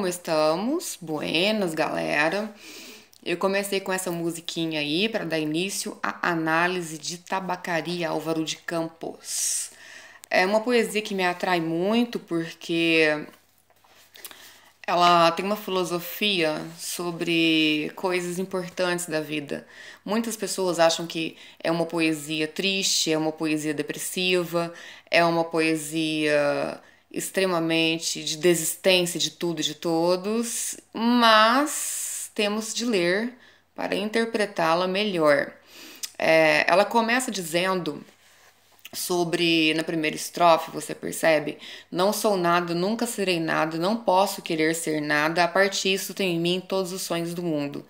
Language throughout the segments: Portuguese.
como estamos? Buenas, galera. Eu comecei com essa musiquinha aí para dar início à análise de Tabacaria Álvaro de Campos. É uma poesia que me atrai muito porque ela tem uma filosofia sobre coisas importantes da vida. Muitas pessoas acham que é uma poesia triste, é uma poesia depressiva, é uma poesia extremamente de desistência de tudo e de todos, mas temos de ler para interpretá-la melhor. Ela começa dizendo sobre, na primeira estrofe, você percebe? Não sou nada, nunca serei nada, não posso querer ser nada, a parte disso tem em mim todos os sonhos do mundo.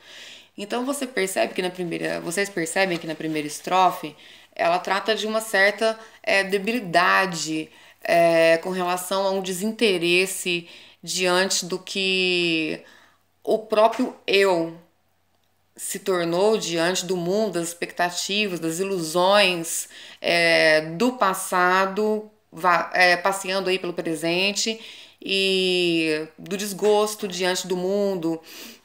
Então vocês percebem que na primeira estrofe ela trata de uma certa debilidade com relação a um desinteresse diante do que o próprio eu se tornou diante do mundo, das expectativas, das ilusões do passado, passeando aí pelo presente e do desgosto diante do mundo,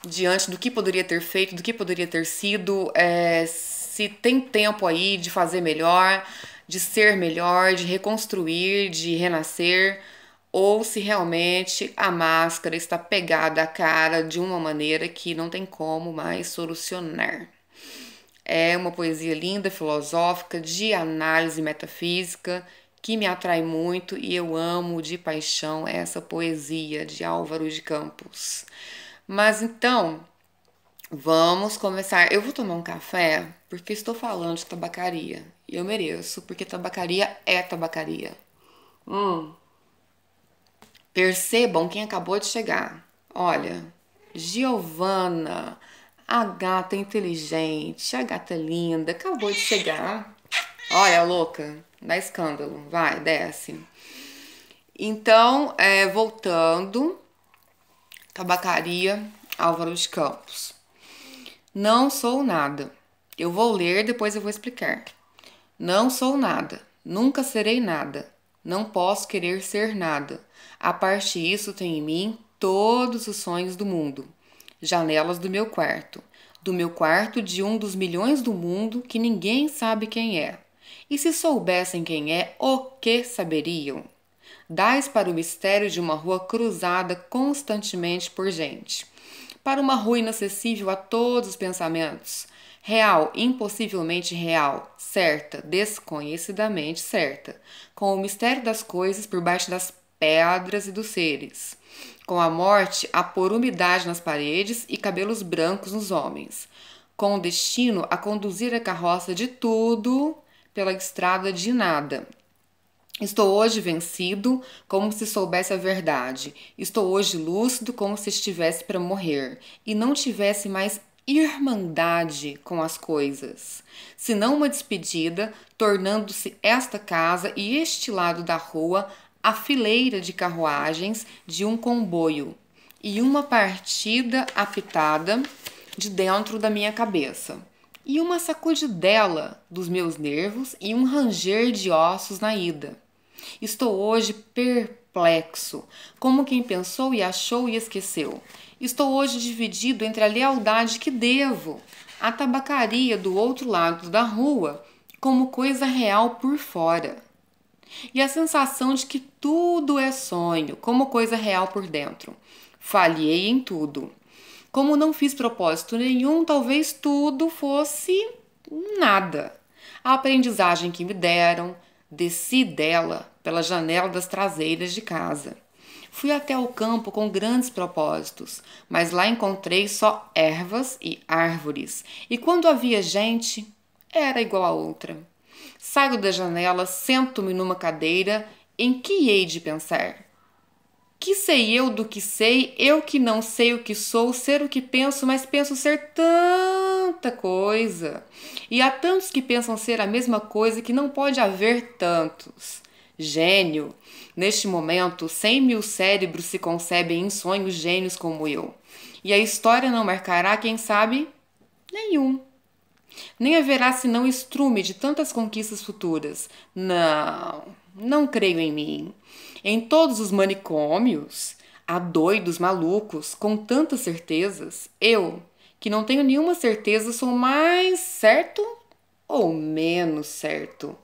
diante do que poderia ter feito, do que poderia ter sido, se tem tempo aí de fazer melhor, de ser melhor, de reconstruir, de renascer, ou se realmente a máscara está pegada à cara de uma maneira que não tem como mais solucionar. É uma poesia linda, filosófica, de análise metafísica, que me atrai muito e eu amo de paixão essa poesia de Álvaro de Campos. Mas então, vamos começar. Eu vou tomar um café porque estou falando de tabacaria. E eu mereço, porque tabacaria é tabacaria. Percebam quem acabou de chegar. Olha, Giovana, a gata inteligente, a gata linda, acabou de chegar. Olha, louca, dá escândalo. Vai, desce. Então, voltando, Tabacaria Álvaro de Campos. Não sou nada. Eu vou ler, depois eu vou explicar. Não sou nada. Nunca serei nada. Não posso querer ser nada. A parte disso tem em mim todos os sonhos do mundo. Janelas do meu quarto de um dos milhões do mundo que ninguém sabe quem é. E se soubessem quem é, o que saberiam? Dais para o mistério de uma rua cruzada constantemente por gente. Para uma rua inacessível a todos os pensamentos. Real, impossivelmente real, certa, desconhecidamente certa, com o mistério das coisas por baixo das pedras e dos seres, com a morte a pôr umidade nas paredes e cabelos brancos nos homens, com o destino a conduzir a carroça de tudo pela estrada de nada. Estou hoje vencido, como se soubesse a verdade. Estou hoje lúcido, como se estivesse para morrer e não tivesse mais irmandade com as coisas, senão uma despedida, tornando-se esta casa e este lado da rua a fileira de carruagens de um comboio e uma partida apitada de dentro da minha cabeça, e uma sacudidela dos meus nervos e um ranger de ossos na ida. Estou hoje perplexo, como quem pensou e achou e esqueceu. Estou hoje dividido entre a lealdade que devo à tabacaria do outro lado da rua, como coisa real por fora, e a sensação de que tudo é sonho, como coisa real por dentro. Falhei em tudo. Como não fiz propósito nenhum, talvez tudo fosse nada. A aprendizagem que me deram, desci dela pela janela das traseiras de casa. Fui até o campo com grandes propósitos, mas lá encontrei só ervas e árvores, e quando havia gente, era igual a outra. Saio da janela, sento-me numa cadeira, em que hei de pensar? Que sei eu do que sei, eu que não sei o que sou, ser o que penso, mas penso ser tanta coisa. E há tantos que pensam ser a mesma coisa que não pode haver tantos. Gênio. Neste momento, 100.000 cérebros se concebem em sonhos gênios como eu. E a história não marcará, quem sabe, nenhum. Nem haverá senão estrume de tantas conquistas futuras. Não creio em mim. Em todos os manicômios, Há doidos malucos com tantas certezas. Eu, que não tenho nenhuma certeza, sou mais certo ou menos certo?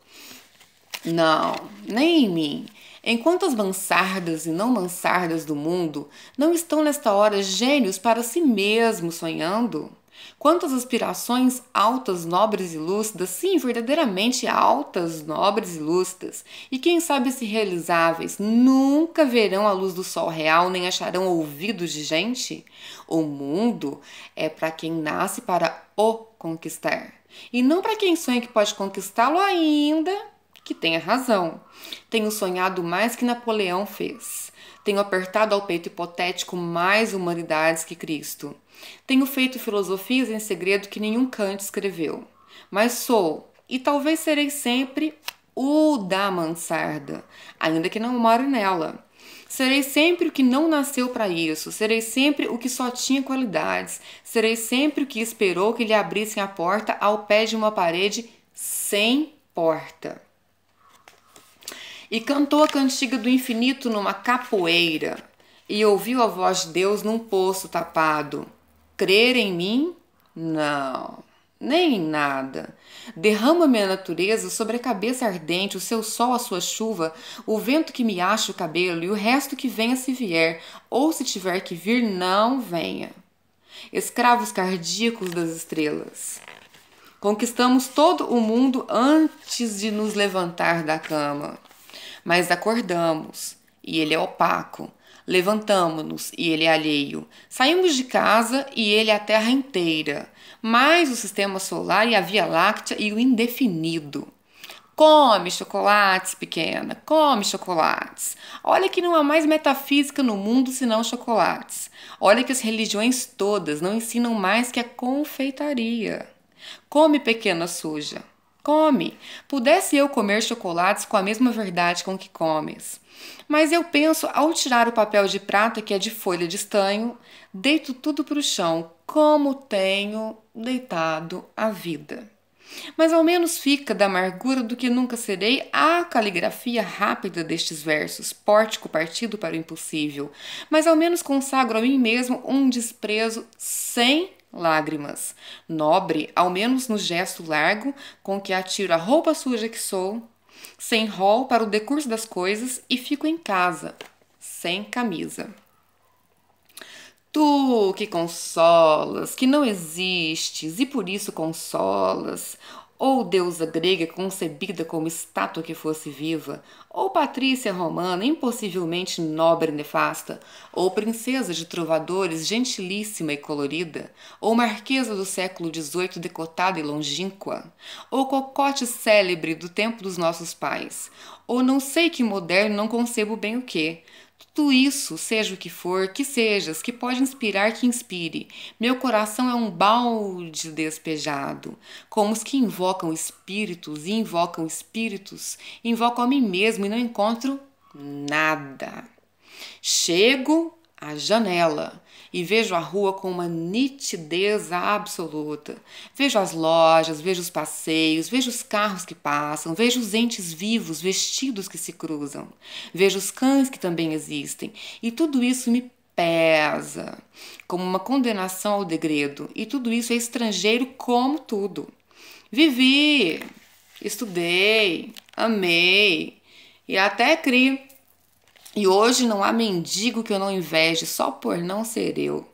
Não, nem em mim. Enquanto as mansardas e não mansardas do mundo não estão nesta hora gênios para si mesmos sonhando? Quantas aspirações altas, nobres e lúcidas, sim, verdadeiramente altas, nobres e lúcidas, e quem sabe se realizáveis, nunca verão a luz do sol real nem acharão ouvidos de gente? O mundo é para quem nasce para o conquistar, e não para quem sonha que pode conquistá-lo ainda que tenha razão. Tenho sonhado mais que Napoleão fez. Tenho apertado ao peito hipotético mais humanidades que Cristo. Tenho feito filosofias em segredo que nenhum Kant escreveu. Mas sou, e talvez serei sempre, o da mansarda, ainda que não more nela. Serei sempre o que não nasceu para isso, serei sempre o que só tinha qualidades, serei sempre o que esperou que lhe abrissem a porta ao pé de uma parede sem porta. E cantou a cantiga do infinito numa capoeira, e ouviu a voz de Deus num poço tapado. Crer em mim? Não, nem em nada. Derrama-me a natureza sobre a cabeça ardente, o seu sol, a sua chuva, o vento que me acha o cabelo e o resto que venha se vier, ou se tiver que vir, não venha. Escravos cardíacos das estrelas. Conquistamos todo o mundo antes de nos levantar da cama. Mas acordamos, e ele é opaco. Levantamo-nos, e ele é alheio. Saímos de casa, e ele é a terra inteira. Mais o sistema solar e a Via Láctea e o indefinido. Come chocolates, pequena, come chocolates. Olha que não há mais metafísica no mundo senão chocolates. Olha que as religiões todas não ensinam mais que a confeitaria. Come, pequena suja. Come. Pudesse eu comer chocolates com a mesma verdade com que comes. Mas eu penso, ao tirar o papel de prata que é de folha de estanho, deito tudo para o chão, como tenho deitado a vida. Mas ao menos fica da amargura do que nunca serei a caligrafia rápida destes versos, pórtico partido para o impossível. Mas ao menos consagro a mim mesmo um desprezo sem lágrimas, nobre, ao menos no gesto largo com que atiro a roupa suja que sou, sem rol para o decurso das coisas e fico em casa, sem camisa. Tu que consolas, que não existes e por isso consolas, ou deusa grega concebida como estátua que fosse viva, ou patrícia romana impossivelmente nobre e nefasta, ou princesa de trovadores gentilíssima e colorida, ou marquesa do século XVIII decotada e longínqua, ou cocote célebre do tempo dos nossos pais, ou não sei que moderno não concebo bem o que. Tudo isso, seja o que for, que sejas, que pode inspirar, que inspire. Meu coração é um balde despejado, como os que invocam espíritos e invocam espíritos, invocam a mim mesmo e não encontro nada. Chego à janela e vejo a rua com uma nitidez absoluta. Vejo as lojas, vejo os passeios, vejo os carros que passam, vejo os entes vivos, vestidos que se cruzam. Vejo os cães que também existem. E tudo isso me pesa, como uma condenação ao degredo. E tudo isso é estrangeiro como tudo. Vivi, estudei, amei e até criei. E hoje não há mendigo que eu não inveje só por não ser eu.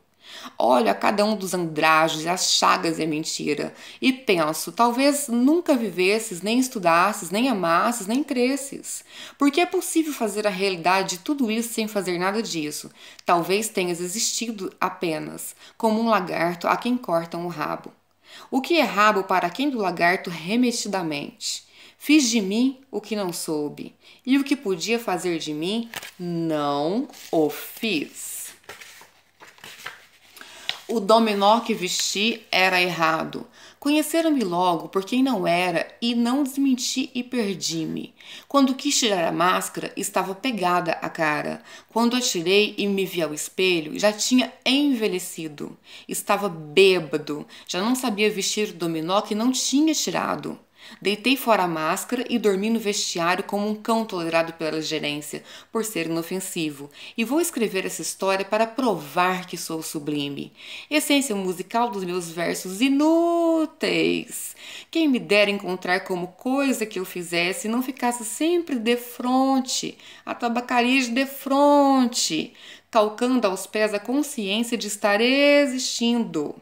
Olho a cada um dos andrajos e as chagas e a mentira, e penso, talvez nunca vivesses, nem estudasses, nem amasses, nem cresces. Porque é possível fazer a realidade de tudo isso sem fazer nada disso. Talvez tenhas existido apenas, como um lagarto a quem cortam o rabo. O que é rabo para quem do lagarto remetidamente? Fiz de mim o que não soube, e o que podia fazer de mim, não o fiz. O dominó que vesti era errado. Conheceram-me logo por quem não era e não desmenti e perdi-me. Quando quis tirar a máscara, estava pegada a cara. Quando a tirei e me vi ao espelho, já tinha envelhecido. Estava bêbado, já não sabia vestir o dominó que não tinha tirado. Deitei fora a máscara e dormi no vestiário como um cão tolerado pela gerência, por ser inofensivo. E vou escrever essa história para provar que sou sublime. Essência musical dos meus versos inúteis. Quem me dera encontrar como coisa que eu fizesse não ficasse sempre defronte, a tabacaria de defronte, calcando aos pés a consciência de estar existindo,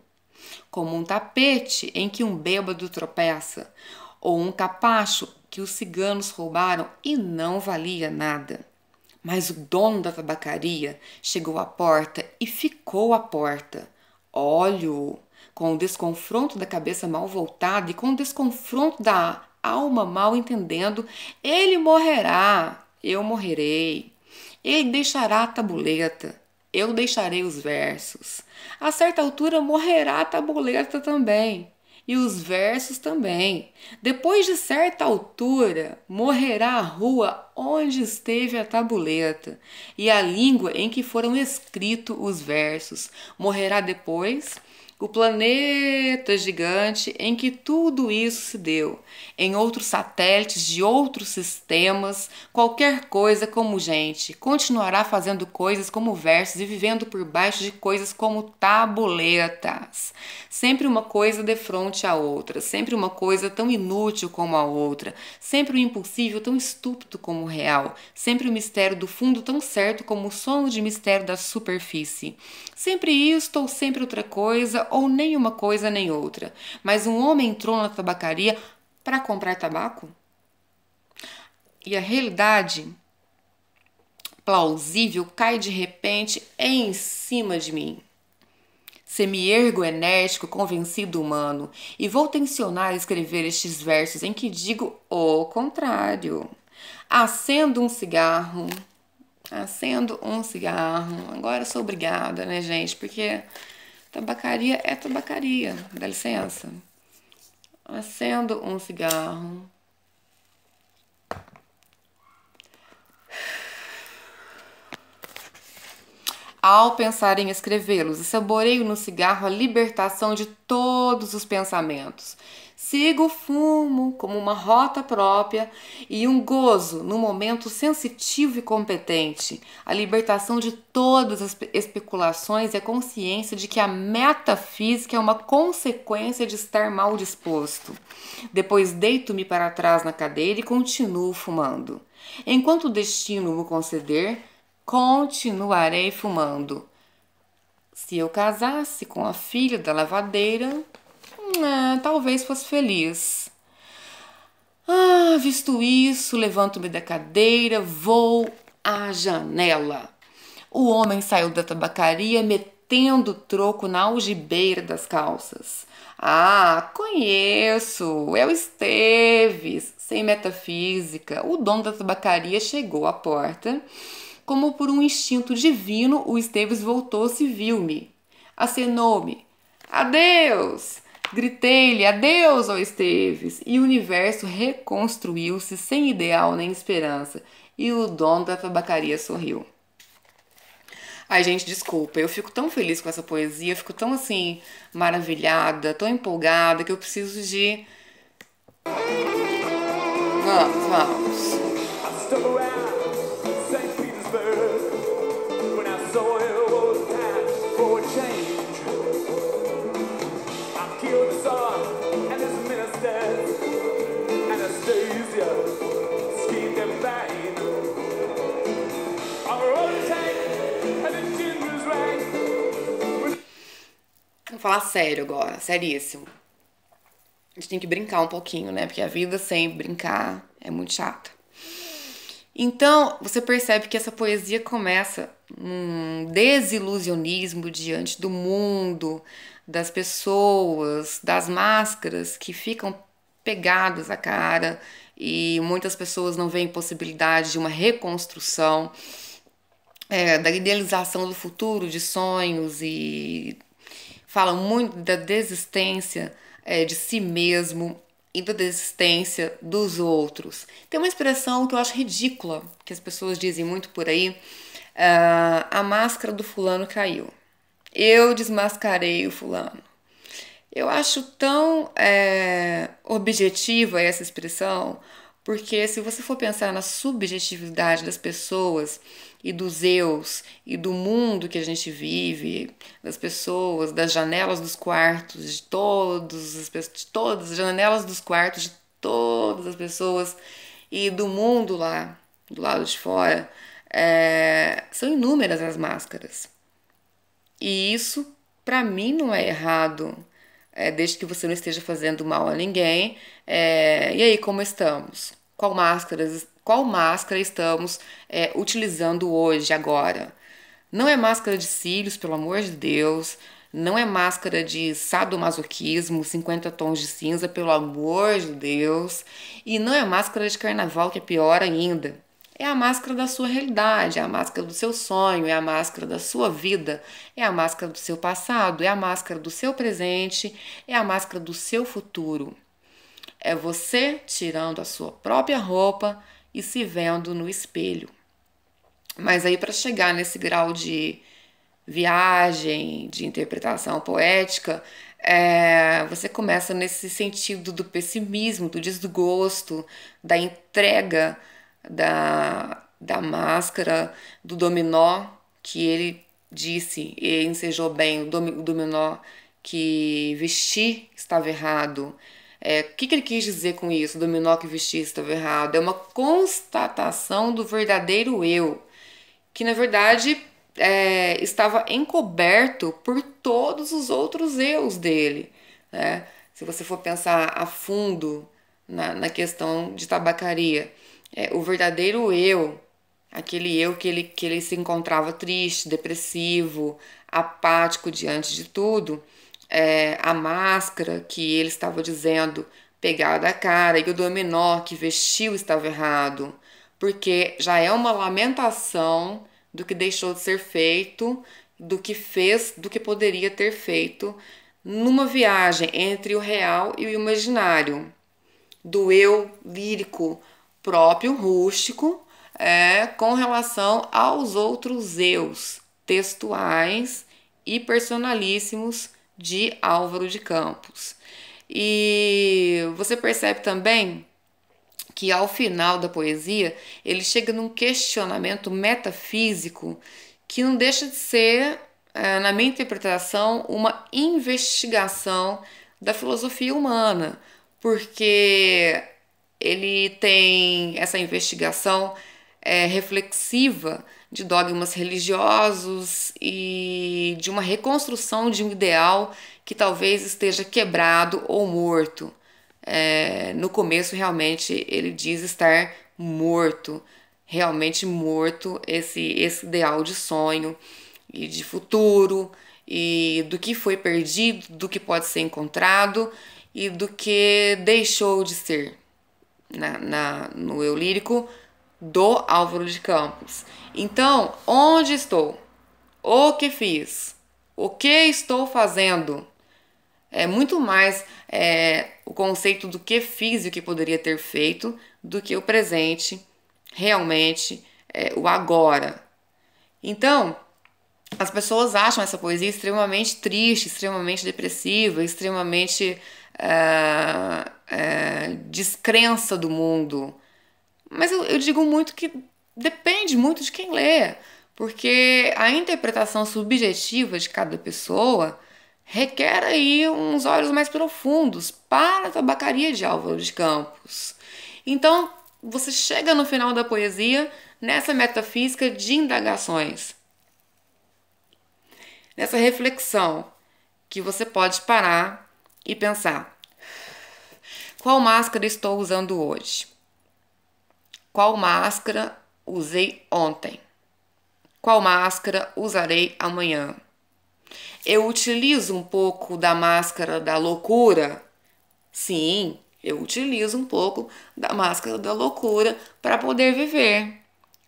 como um tapete em que um bêbado tropeça, ou um capacho que os ciganos roubaram e não valia nada. Mas o dono da tabacaria chegou à porta e ficou à porta. Olho, com o desconfronto da cabeça mal voltada e com o desconfronto da alma mal entendendo, ele morrerá, eu morrerei. Ele deixará a tabuleta, eu deixarei os versos. A certa altura morrerá a tabuleta também, e os versos também. Depois de certa altura, morrerá a rua onde esteve a tabuleta, e a língua em que foram escritos os versos. Morrerá depois o planeta gigante em que tudo isso se deu, em outros satélites de outros sistemas, qualquer coisa como gente, continuará fazendo coisas como versos e vivendo por baixo de coisas como tabuletas. Sempre uma coisa de frente à outra, sempre uma coisa tão inútil como a outra, sempre o impossível tão estúpido como o real, sempre o mistério do fundo tão certo como o sono de mistério da superfície. Sempre isto ou sempre outra coisa, ou nem uma coisa nem outra. Mas um homem entrou na tabacaria para comprar tabaco? E a realidade plausível cai de repente em cima de mim. Semi-ergo enérgico, convencido humano, e vou tensionar escrever estes versos em que digo o contrário. Acendo um cigarro. Agora eu sou obrigada, né, gente? Porque tabacaria é tabacaria. Dá licença. Acendo um cigarro. Ao pensar em escrevê-los, saboreio no cigarro a libertação de todos os pensamentos. Sigo o fumo como uma rota própria e um gozo no momento sensitivo e competente, a libertação de todas as especulações e a consciência de que a metafísica é uma consequência de estar mal disposto. Depois deito-me para trás na cadeira e continuo fumando. Enquanto o destino me conceder, continuarei fumando. Se eu casasse com a filha da lavadeira, talvez fosse feliz. Visto isso, levanto-me da cadeira, vou à janela. O homem saiu da tabacaria metendo o troco na algibeira das calças. Conheço, é o Esteves, sem metafísica. O dono da tabacaria chegou à porta. Como por um instinto divino, o Esteves voltou-se e viu-me. Acenou-me. Adeus! Gritei-lhe adeus ao Esteves, e o universo reconstruiu-se sem ideal nem esperança, e o dono da tabacaria sorriu. Ai, gente, desculpa, eu fico tão feliz com essa poesia, eu fico tão assim, maravilhada, tão empolgada, que eu preciso de... Vamos. Vou falar sério agora, seríssimo. A gente tem que brincar um pouquinho, né? Porque a vida sem brincar é muito chata. Então, você percebe que essa poesia começa um desilusionismo diante do mundo, das pessoas, das máscaras que ficam pegadas à cara e muitas pessoas não veem possibilidade de uma reconstrução, da idealização do futuro, de sonhos, e fala muito da desistência de si mesmo e da desistência dos outros. Tem uma expressão que eu acho ridícula, que as pessoas dizem muito por aí: a máscara do fulano caiu. Eu desmascarei o fulano. Eu acho tão objetiva essa expressão, porque se você for pensar na subjetividade das pessoas e dos eus e do mundo que a gente vive, das pessoas, das janelas dos quartos, de todas as janelas dos quartos de todas as pessoas e do mundo lá, do lado de fora, são inúmeras as máscaras. E isso, para mim, não é errado, desde que você não esteja fazendo mal a ninguém. E aí, como estamos? Qual máscara estamos utilizando hoje, agora? Não é máscara de cílios, pelo amor de Deus. Não é máscara de sadomasoquismo, 50 tons de cinza, pelo amor de Deus. E não é máscara de carnaval, que é pior ainda. É a máscara da sua realidade, é a máscara do seu sonho, é a máscara da sua vida, é a máscara do seu passado, é a máscara do seu presente, é a máscara do seu futuro. É você tirando a sua própria roupa e se vendo no espelho. Mas aí, para chegar nesse grau de viagem, de interpretação poética, você começa nesse sentido do pessimismo, do desgosto, da entrega da máscara, do dominó, que ele disse e ensejou bem, o dominó que vestir estava errado. O que ele quis dizer com isso? O dominó que vestir estava errado. É uma constatação do verdadeiro eu, que na verdade estava encoberto por todos os outros eus dele, né? Se você for pensar a fundo na questão de tabacaria, o verdadeiro eu, aquele eu que ele se encontrava triste, depressivo, apático diante de tudo, a máscara que ele estava dizendo pegada à cara e o dominó que vestiu estava errado, porque já é uma lamentação do que deixou de ser feito, do que fez, do que poderia ter feito numa viagem entre o real e o imaginário, do eu lírico próprio, rústico, com relação aos outros eus textuais e personalíssimos de Álvaro de Campos. E você percebe também que ao final da poesia ele chega num questionamento metafísico que não deixa de ser, na minha interpretação, uma investigação da filosofia humana, porque ele tem essa investigação reflexiva de dogmas religiosos e de uma reconstrução de um ideal que talvez esteja quebrado ou morto. No começo, realmente, ele diz estar morto, realmente morto, esse ideal de sonho e de futuro, e do que foi perdido, do que pode ser encontrado e do que deixou de ser no eu lírico do Álvaro de Campos. Então, onde estou? O que fiz? O que estou fazendo? É muito mais o conceito do que fiz e o que poderia ter feito do que o presente, realmente, o agora. Então, as pessoas acham essa poesia extremamente triste, extremamente depressiva, extremamente descrença do mundo. Mas eu digo muito que depende muito de quem lê, porque a interpretação subjetiva de cada pessoa requer aí uns olhos mais profundos para a tabacaria de Álvaro de Campos. Então, você chega no final da poesia nessa metafísica de indagações, nessa reflexão que você pode parar e pensar: qual máscara estou usando hoje? Qual máscara usei ontem? Qual máscara usarei amanhã? Eu utilizo um pouco da máscara da loucura? Sim, eu utilizo um pouco da máscara da loucura para poder viver.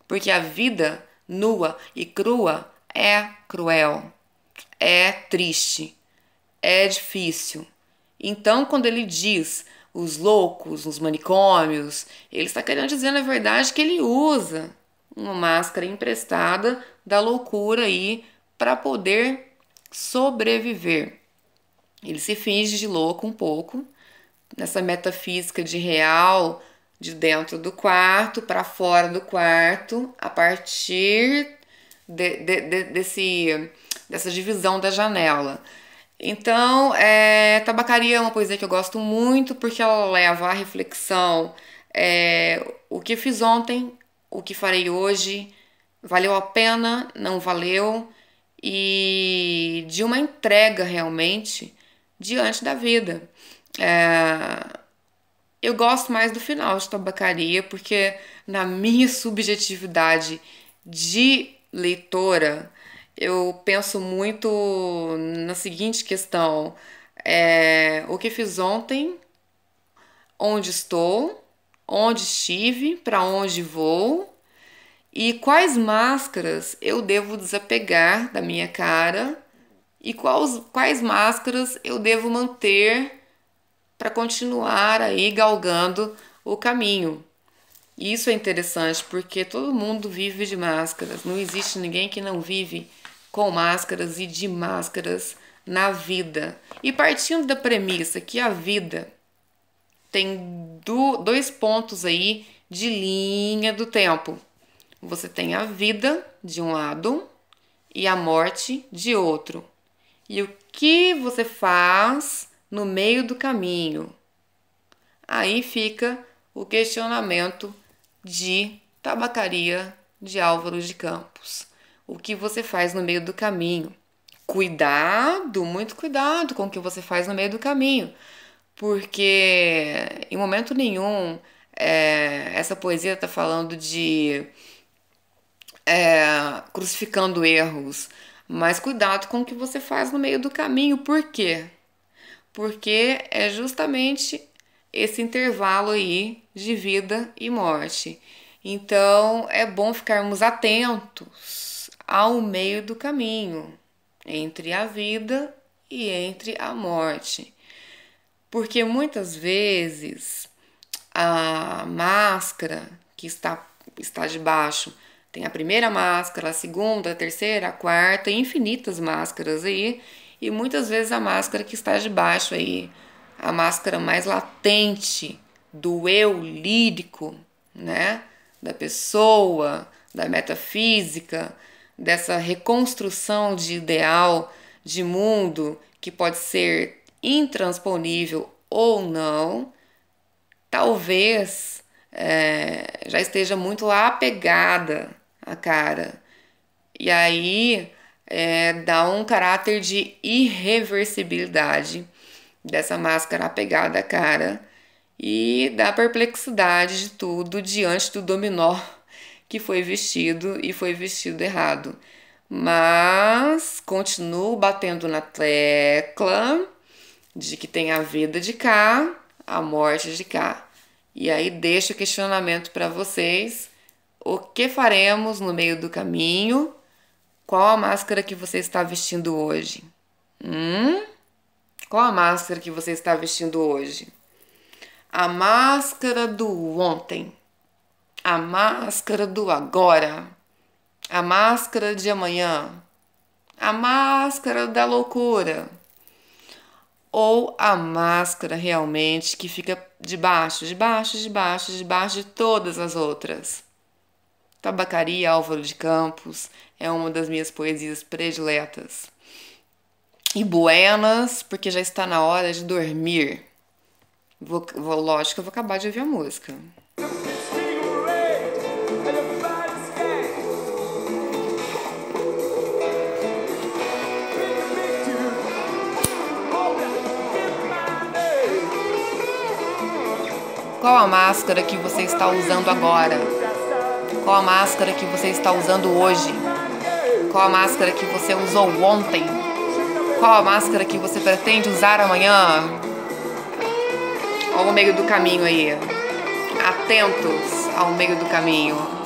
Porque a vida nua e crua é cruel, é triste, é difícil. Então, quando ele diz os loucos, os manicômios, ele está querendo dizer, na verdade, que ele usa uma máscara emprestada da loucura aí para poder sobreviver. Ele se finge de louco um pouco, nessa metafísica de real, de dentro do quarto para fora do quarto, a partir dessa divisão da janela. Então, Tabacaria é uma poesia que eu gosto muito porque ela leva à reflexão o que fiz ontem, o que farei hoje, valeu a pena, não valeu, e de uma entrega realmente diante da vida. Eu gosto mais do final de Tabacaria porque, na minha subjetividade de leitora, eu penso muito na seguinte questão: o que fiz ontem, onde estou, onde estive, para onde vou e quais máscaras eu devo desapegar da minha cara e quais máscaras eu devo manter para continuar aí galgando o caminho. E isso é interessante porque todo mundo vive de máscaras. Não existe ninguém que não vive com máscaras e de máscaras na vida. E partindo da premissa que a vida tem dois pontos aí de linha do tempo. Você tem a vida de um lado e a morte de outro. E o que você faz no meio do caminho? Aí fica o questionamento de Tabacaria de Álvaro de Campos. O que você faz no meio do caminho? Cuidado, muito cuidado com o que você faz no meio do caminho, porque em momento nenhum essa poesia está falando de crucificando erros, mas cuidado com o que você faz no meio do caminho. Por quê? Porque é justamente esse intervalo aí de vida e morte. Então é bom ficarmos atentos ao meio do caminho, entre a vida e entre a morte. Porque muitas vezes a máscara que está debaixo tem a primeira máscara, a segunda, a terceira, a quarta, infinitas máscaras aí. E muitas vezes a máscara que está debaixo aí, a máscara mais latente do eu lírico, né? Da pessoa, da metafísica, dessa reconstrução de ideal de mundo que pode ser intransponível ou não, talvez já esteja muito apegada à cara. E aí dá um caráter de irreversibilidade dessa máscara apegada à cara e da perplexidade de tudo diante do dominó que foi vestido e foi vestido errado. Mas continuo batendo na tecla de que tem a vida de cá, a morte de cá. E aí deixo o questionamento para vocês: o que faremos no meio do caminho? Qual a máscara que você está vestindo hoje? Qual a máscara que você está vestindo hoje? A máscara do ontem, a máscara do agora, a máscara de amanhã, a máscara da loucura, ou a máscara realmente que fica debaixo de todas as outras. Tabacaria, Álvaro de Campos, é uma das minhas poesias prediletas. E buenas, porque já está na hora de dormir. Lógico que eu vou acabar de ouvir a música. Qual a máscara que você está usando agora? Qual a máscara que você está usando hoje? Qual a máscara que você usou ontem? Qual a máscara que você pretende usar amanhã? Olha o meio do caminho aí. Atentos ao meio do caminho.